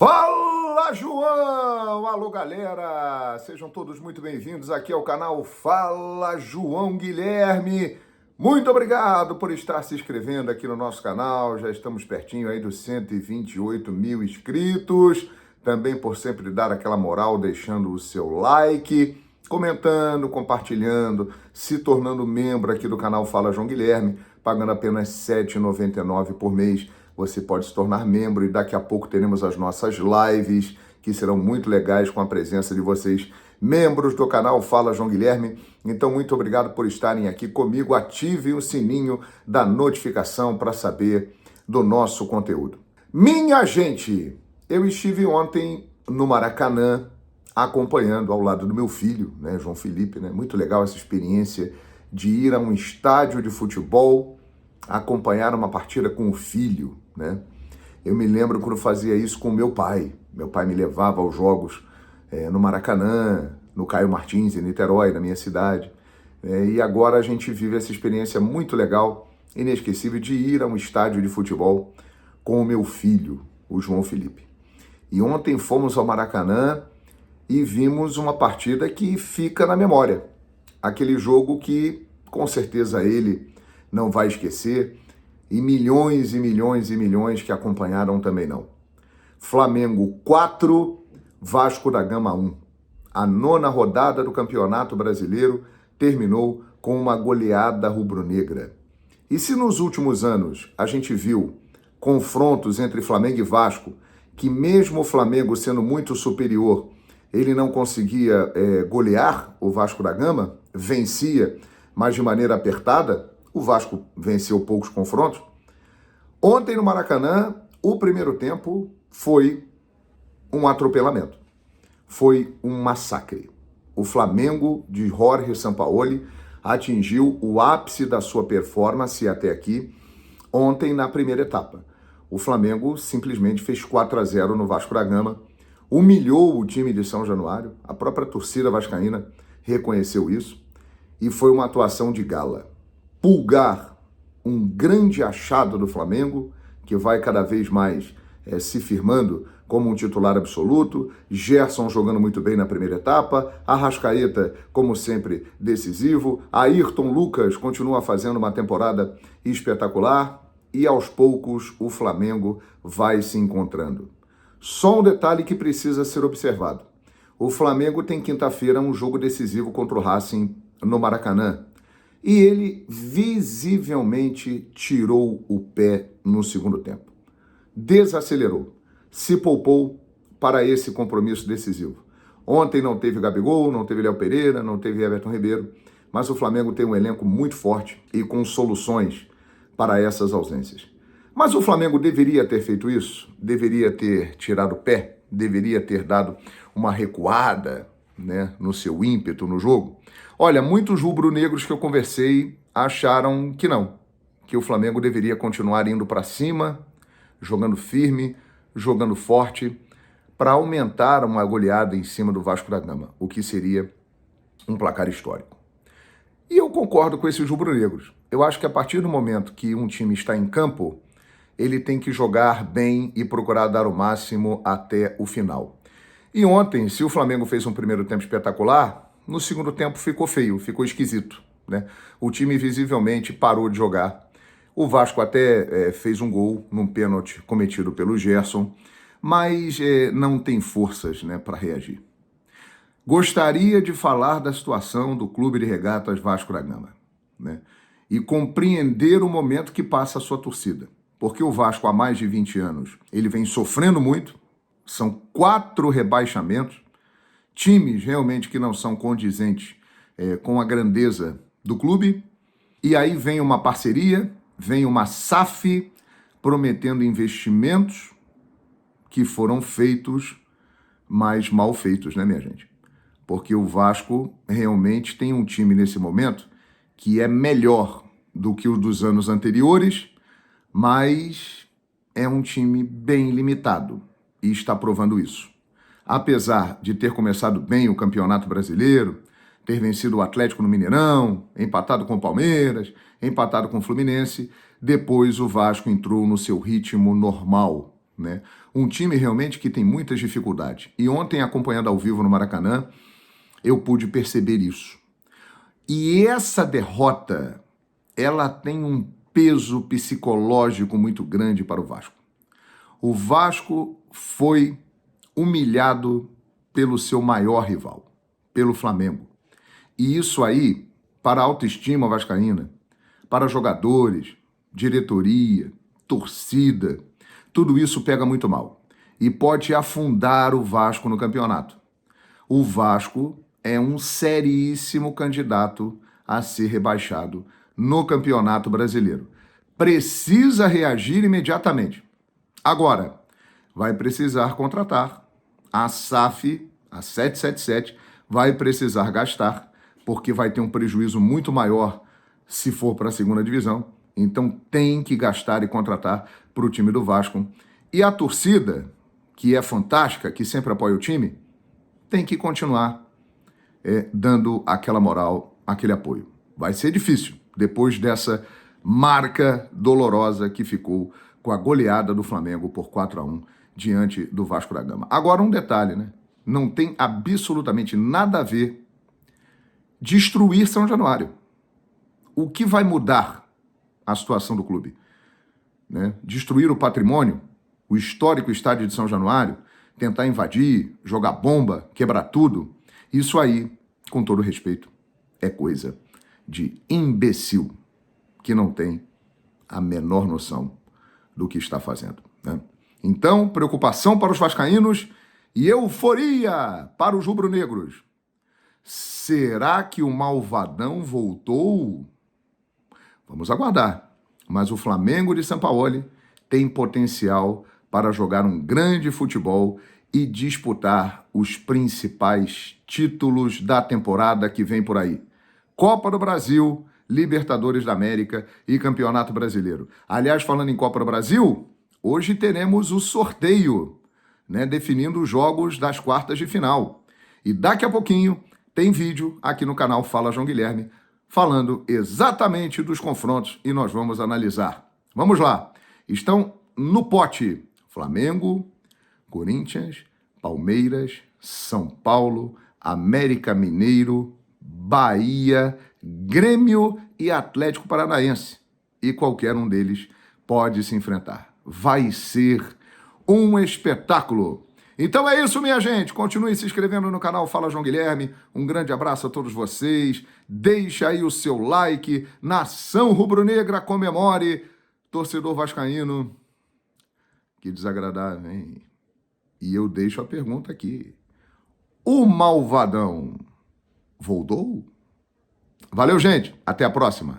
Fala, João! Alô, galera! Sejam todos muito bem-vindos aqui ao canal Fala João Guilherme. Muito obrigado por estar se inscrevendo aqui no nosso canal. Já estamos pertinho aí dos 128 mil inscritos. Também por sempre dar aquela moral, deixando o seu like, comentando, compartilhando, se tornando membro aqui do canal Fala João Guilherme, pagando apenas R$ 7,99 por mês. Você pode se tornar membro e daqui a pouco teremos as nossas lives, que serão muito legais com a presença de vocês, membros do canal Fala João Guilherme. Então, muito obrigado por estarem aqui comigo. Ativem o sininho da notificação para saber do nosso conteúdo. Minha gente, eu estive ontem no Maracanã, acompanhando ao lado do meu filho, né, João Felipe, né? Muito legal essa experiência de ir a um estádio de futebol, acompanhar uma partida com o filho, né? Eu me lembro quando fazia isso com meu pai. Meu pai me levava aos jogos no Maracanã, no Caio Martins, em Niterói, na minha cidade. E agora a gente vive essa experiência muito legal, inesquecível, de ir a um estádio de futebol com o meu filho, o João Felipe. E ontem fomos ao Maracanã e vimos uma partida que fica na memória. Aquele jogo que, com certeza, ele não vai esquecer, e milhões e milhões e milhões que acompanharam também não. Flamengo 4, Vasco da Gama 1. A 9ª rodada do Campeonato Brasileiro terminou com uma goleada rubro-negra. E se nos últimos anos a gente viu confrontos entre Flamengo e Vasco, que mesmo o Flamengo sendo muito superior, ele não conseguia golear o Vasco da Gama, vencia, mas de maneira apertada. O Vasco venceu poucos confrontos. Ontem no Maracanã, o primeiro tempo foi um atropelamento. Foi um massacre. O Flamengo de Jorge Sampaoli atingiu o ápice da sua performance até aqui ontem na primeira etapa. O Flamengo simplesmente fez 4-0 no Vasco da Gama, humilhou o time de São Januário, a própria torcida vascaína reconheceu isso, e foi uma atuação de gala. Pulgar, um grande achado do Flamengo, que vai cada vez mais se firmando como um titular absoluto. Gerson jogando muito bem na primeira etapa. Arrascaeta, como sempre, decisivo. Ayrton Lucas continua fazendo uma temporada espetacular. E aos poucos o Flamengo vai se encontrando. Só um detalhe que precisa ser observado. O Flamengo tem quinta-feira um jogo decisivo contra o Racing no Maracanã. E ele visivelmente tirou o pé no segundo tempo. Desacelerou, se poupou para esse compromisso decisivo. Ontem não teve Gabigol, não teve Léo Pereira, não teve Everton Ribeiro, mas o Flamengo tem um elenco muito forte e com soluções para essas ausências. Mas o Flamengo deveria ter feito isso? Deveria ter tirado o pé? Deveria ter dado uma recuada, né, no seu ímpeto no jogo? Olha, muitos rubro-negros que eu conversei acharam que não, que o Flamengo deveria continuar indo para cima, jogando firme, jogando forte, para aumentar uma goleada em cima do Vasco da Gama, o que seria um placar histórico. E eu concordo com esses rubro-negros. Eu acho que a partir do momento que um time está em campo, ele tem que jogar bem e procurar dar o máximo até o final. E ontem, se o Flamengo fez um primeiro tempo espetacular, no segundo tempo ficou feio, ficou esquisito, né? O time visivelmente parou de jogar. O Vasco até fez um gol num pênalti cometido pelo Gerson, mas não tem forças, né, para reagir. Gostaria de falar da situação do Clube de Regatas Vasco da Gama, né? E compreender o momento que passa a sua torcida. Porque o Vasco, há mais de 20 anos, ele vem sofrendo muito, são 4 rebaixamentos, times realmente que não são condizentes com a grandeza do clube, e aí vem uma parceria, vem uma SAF prometendo investimentos que foram feitos, mas mal feitos, né, minha gente? Porque o Vasco realmente tem um time nesse momento que é melhor do que o dos anos anteriores, mas é um time bem limitado e está provando isso. Apesar de ter começado bem o Campeonato Brasileiro, ter vencido o Atlético no Mineirão, empatado com o Palmeiras, empatado com o Fluminense, depois o Vasco entrou no seu ritmo normal, né? Um time realmente que tem muitas dificuldades. E ontem, acompanhando ao vivo no Maracanã, eu pude perceber isso. E essa derrota, ela tem um peso psicológico muito grande para o Vasco. O Vasco foi humilhado pelo seu maior rival, pelo Flamengo. E isso aí, para a autoestima vascaína, para jogadores, diretoria, torcida, tudo isso pega muito mal e pode afundar o Vasco no campeonato. O Vasco é um seríssimo candidato a ser rebaixado no Campeonato Brasileiro. Precisa reagir imediatamente. Agora, vai precisar contratar. A SAF, a 777, vai precisar gastar, porque vai ter um prejuízo muito maior se for para a segunda divisão. Então tem que gastar e contratar para o time do Vasco. E a torcida, que é fantástica, que sempre apoia o time, tem que continuar dando aquela moral, aquele apoio. Vai ser difícil, depois dessa marca dolorosa que ficou com a goleada do Flamengo por 4-1 diante do Vasco da Gama. Agora um detalhe, né? Não tem absolutamente nada a ver destruir São Januário. O que vai mudar a situação do clube? Né? Destruir o patrimônio, o histórico estádio de São Januário, tentar invadir, jogar bomba, quebrar tudo, isso aí, com todo respeito, é coisa de imbecil que não tem a menor noção do que está fazendo, né? Então, preocupação para os vascaínos e euforia para os rubro-negros. Será que o malvadão voltou? Vamos aguardar. Mas o Flamengo de Sampaoli tem potencial para jogar um grande futebol e disputar os principais títulos da temporada que vem por aí. Copa do Brasil, Libertadores da América e Campeonato Brasileiro. Aliás, falando em Copa do Brasil, hoje teremos o sorteio, né, definindo os jogos das quartas de final. E daqui a pouquinho tem vídeo aqui no canal Fala João Guilherme, falando exatamente dos confrontos e nós vamos analisar. Vamos lá. Estão no pote Flamengo, Corinthians, Palmeiras, São Paulo, América Mineiro, Bahia, Grêmio e Atlético Paranaense. E qualquer um deles pode se enfrentar. Vai ser um espetáculo. Então é isso, minha gente. Continue se inscrevendo no canal Fala João Guilherme. Um grande abraço a todos vocês. Deixe aí o seu like. Nação Rubro-Negra, comemore. Torcedor vascaíno, que desagradável, hein? E eu deixo a pergunta aqui. O malvadão voltou? Valeu, gente. Até a próxima.